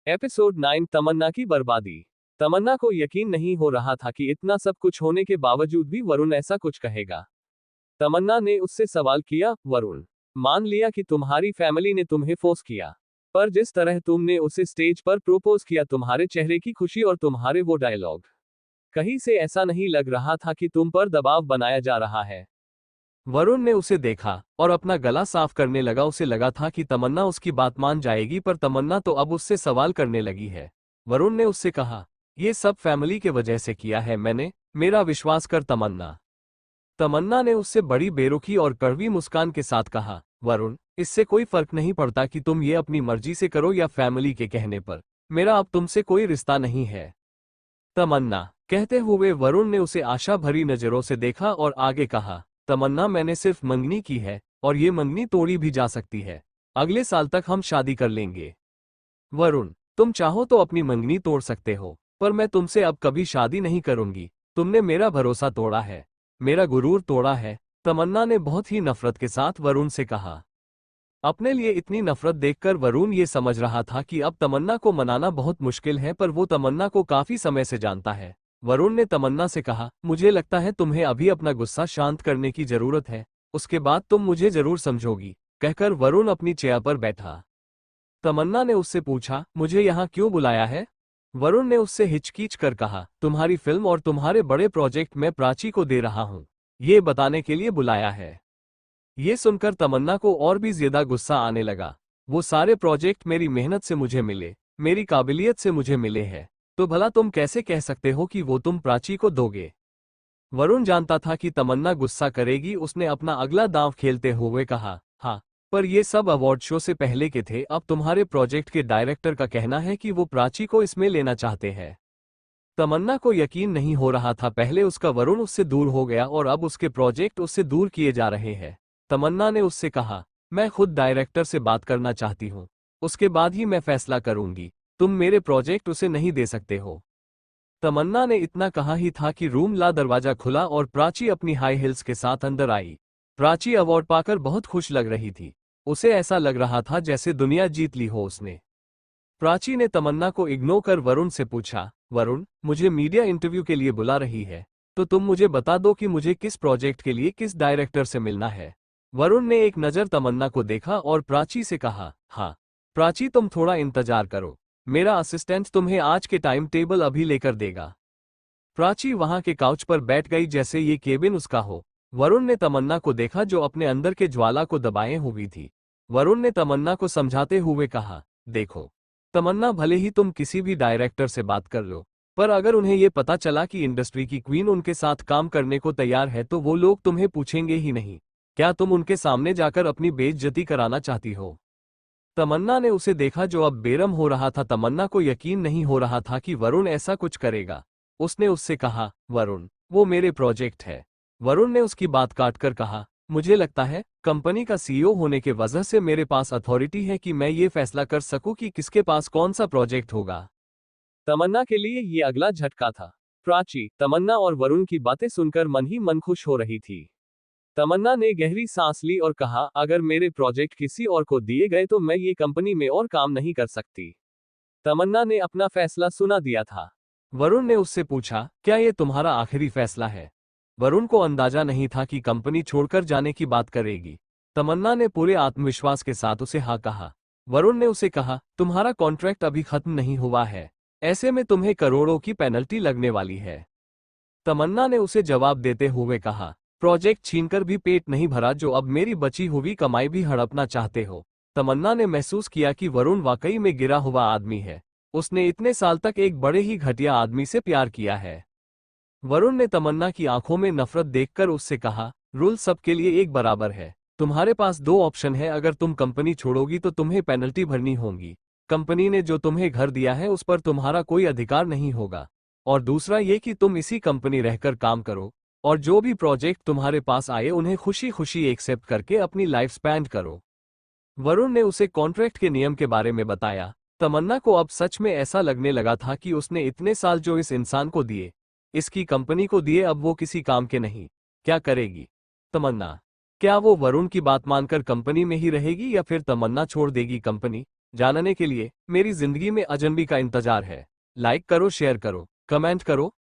Episode 9 तमन्ना की बर्बादी। तमन्ना को यकीन नहीं हो रहा था कि इतना सब कुछ होने के बावजूद भी वरुण ऐसा कुछ कहेगा। तमन्ना ने उससे सवाल किया, वरुण, मान लिया कि तुम्हारी फैमिली ने तुम्हें फोर्स किया, पर जिस तरह तुमने उसे स्टेज पर प्रोपोज किया, तुम्हारे चेहरे की खुशी और तुम्हारे वो डायलॉग, कहीं से ऐसा नहीं लग रहा था कि तुम पर दबाव बनाया जा रहा है। वरुण ने उसे देखा और अपना गला साफ करने लगा। उसे लगा था कि तमन्ना उसकी बात मान जाएगी, पर तमन्ना तो अब उससे सवाल करने लगी है। वरुण ने उससे कहा, ये सब फैमिली के वजह से किया है मैंने, मेरा विश्वास कर तमन्ना। तमन्ना ने उससे बड़ी बेरुखी और कड़वी मुस्कान के साथ कहा, वरुण, इससे कोई फर्क नहीं पड़ता कि तुम ये अपनी मर्जी से करो या फैमिली के कहने पर, मेरा अब तुमसे कोई रिश्ता नहीं है। तमन्ना, कहते हुए वरुण ने उसे आशा भरी नजरों से देखा और आगे कहा, तमन्ना, मैंने सिर्फ मंगनी की है और ये मंगनी तोड़ी भी जा सकती है। अगले साल तक हम शादी कर लेंगे। वरुण, तुम चाहो तो अपनी मंगनी तोड़ सकते हो, पर मैं तुमसे अब कभी शादी नहीं करूंगी। तुमने मेरा भरोसा तोड़ा है, मेरा गुरूर तोड़ा है। तमन्ना ने बहुत ही नफरत के साथ वरुण से कहा। अपने लिए इतनी नफरत देखकर वरुण ये समझ रहा था कि अब तमन्ना को मनाना बहुत मुश्किल है, पर वो तमन्ना को काफी समय से जानता है। वरुण ने तमन्ना से कहा, मुझे लगता है तुम्हें अभी अपना गुस्सा शांत करने की जरूरत है, उसके बाद तुम मुझे जरूर समझोगी। कहकर वरुण अपनी चेयर पर बैठा। तमन्ना ने उससे पूछा, मुझे यहाँ क्यों बुलाया है? वरुण ने उससे हिचकिच कर कहा, तुम्हारी फिल्म और तुम्हारे बड़े प्रोजेक्ट मैं प्राची को दे रहा हूँ, ये बताने के लिए बुलाया है। ये सुनकर तमन्ना को और भी ज्यादा गुस्सा आने लगा। वो सारे प्रोजेक्ट मेरी मेहनत से मुझे मिले, मेरी काबिलियत से मुझे मिले हैं, तो भला तुम कैसे कह सकते हो कि वो तुम प्राची को दोगे? वरुण जानता था कि तमन्ना गुस्सा करेगी। उसने अपना अगला दांव खेलते हुए कहा, हाँ, पर ये सब अवार्ड शो से पहले के थे। अब तुम्हारे प्रोजेक्ट के डायरेक्टर का कहना है कि वो प्राची को इसमें लेना चाहते हैं। तमन्ना को यकीन नहीं हो रहा था, पहले उसका वरुण उससे दूर हो गया और अब उसके प्रोजेक्ट उससे दूर किए जा रहे हैं। तमन्ना ने उससे कहा, मैं खुद डायरेक्टर से बात करना चाहती हूँ, उसके बाद ही मैं फैसला करूंगी। तुम मेरे प्रोजेक्ट उसे नहीं दे सकते हो। तमन्ना ने इतना कहा ही था कि रूम ला दरवाजा खुला और प्राची अपनी हाई हील्स के साथ अंदर आई। प्राची अवार्ड पाकर बहुत खुश लग रही थी। उसे ऐसा लग रहा था जैसे दुनिया जीत ली हो उसने। प्राची ने तमन्ना को इग्नोर कर वरुण से पूछा, वरुण, मुझे मीडिया इंटरव्यू के लिए बुला रही है, तो तुम मुझे बता दो कि मुझे किस प्रोजेक्ट के लिए किस डायरेक्टर से मिलना है। वरुण ने एक नज़र तमन्ना को देखा और प्राची से कहा, हाँ प्राची, तुम थोड़ा इंतजार करो, मेरा असिस्टेंट तुम्हें आज के टाइम टेबल अभी लेकर देगा। प्राची वहां के काउच पर बैठ गई जैसे ये केबिन उसका हो। वरुण ने तमन्ना को देखा जो अपने अंदर के ज्वाला को दबाए हुई थी। वरुण ने तमन्ना को समझाते हुए कहा, देखो तमन्ना, भले ही तुम किसी भी डायरेक्टर से बात कर लो, पर अगर उन्हें ये पता चला कि इंडस्ट्री की क्वीन उनके साथ काम करने को तैयार है तो वो लोग तुम्हें पूछेंगे ही नहीं। क्या तुम उनके सामने जाकर अपनी बेइज्जती कराना चाहती हो? तमन्ना ने उसे देखा जो अब बेरहम हो रहा था। तमन्ना को यकीन नहीं हो रहा था कि वरुण ऐसा कुछ करेगा। उसने उससे कहा, वरुण, वो मेरे प्रोजेक्ट है। वरुण ने उसकी बात काटकर कहा, मुझे लगता है कंपनी का सीईओ होने के वजह से मेरे पास अथॉरिटी है कि मैं ये फैसला कर सकूं कि किसके पास कौन सा प्रोजेक्ट होगा। तमन्ना के लिए ये अगला झटका था। प्राची, तमन्ना और वरुण की बातें सुनकर मन ही मन खुश हो रही थी। तमन्ना ने गहरी सांस ली और कहा, अगर मेरे प्रोजेक्ट किसी और को दिए गए तो मैं ये कंपनी में और काम नहीं कर सकती। तमन्ना ने अपना फैसला सुना दिया था। वरुण ने उससे पूछा, क्या ये तुम्हारा आखिरी फैसला है? वरुण को अंदाजा नहीं था कि कंपनी छोड़कर जाने की बात करेगी। तमन्ना ने पूरे आत्मविश्वास के साथ उसे हाँ कहा। वरुण ने उसे कहा, तुम्हारा कॉन्ट्रैक्ट अभी खत्म नहीं हुआ है, ऐसे में तुम्हें करोड़ों की पेनल्टी लगने वाली है। तमन्ना ने उसे जवाब देते हुए कहा, प्रोजेक्ट छीनकर भी पेट नहीं भरा जो अब मेरी बची हुई कमाई भी हड़पना चाहते हो। तमन्ना ने महसूस किया कि वरुण वाकई में गिरा हुआ आदमी है। उसने इतने साल तक एक बड़े ही घटिया आदमी से प्यार किया है। वरुण ने तमन्ना की आंखों में नफरत देखकर उससे कहा, रूल सबके लिए एक बराबर है। तुम्हारे पास दो ऑप्शन है, अगर तुम कंपनी छोड़ोगी तो तुम्हें पेनल्टी भरनी होगी। कंपनी ने जो तुम्हें घर दिया है उस पर तुम्हारा कोई अधिकार नहीं होगा। और दूसरा ये कि तुम इसी कंपनी रहकर काम करो और जो भी प्रोजेक्ट तुम्हारे पास आए उन्हें खुशी खुशी एक्सेप्ट करके अपनी लाइफ स्पेंड करो। वरुण ने उसे कॉन्ट्रैक्ट के नियम के बारे में बताया। तमन्ना को अब सच में ऐसा लगने लगा था कि उसने इतने साल जो इस इंसान को दिए, इसकी कंपनी को दिए, अब वो किसी काम के नहीं। क्या करेगी तमन्ना? क्या वो वरुण की बात मानकर कंपनी में ही रहेगी या फिर तमन्ना छोड़ देगी कंपनी? जानने के लिए मेरी जिंदगी में अजनबी का इंतजार है। लाइक करो, शेयर करो, कमेंट करो।